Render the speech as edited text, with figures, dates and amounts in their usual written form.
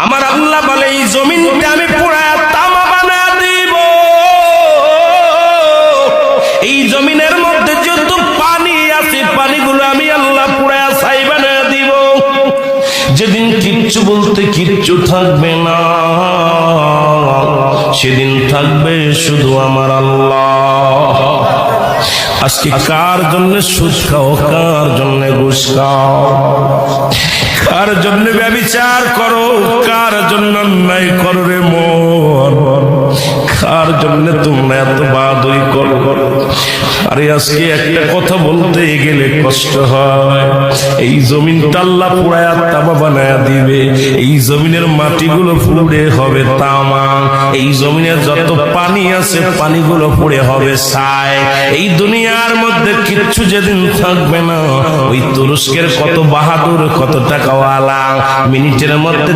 আমার আল্লাহ বলে এই জমিনটা আমি পুরায়া তামা বানায়া দিব। এই জমিনের মধ্যে যত পানি আছে পানিগুলো আমি আল্লাহ পুরায়া ছাই বানায়া দিব। যেদিন কিচ্ছু বলতে কিচ্ছু থাকবে না, সেদিন থাকবে শুধু আমার আল্লাহ। আজকে কার জন্য সুদ খাও, কার জন্য ঘুষ খাও, কার জন্য ব্যভিচার করো, কার জন্য অন্যায় করো রে মন, কার জন্য তোমরা এত বাদই করো। আরে আজকে একটা কথা বলতে গেলে কষ্ট হয়। এই জমিনটা আল্লাহ পুরায়া তামা বানায়া দিবে। এই জমিনের মাটিগুলো পুড়ে হবে তামা। এই জমিনে যত পানি আছে পানিগুলো পুড়ে হবে ছাই। এই দুনিয়ার মধ্যে কিচ্ছু যেদিন থাকবে না, ওই তুরস্কের কত বাহাদুর, কত টাকাওয়ালা মিনিটের মধ্যে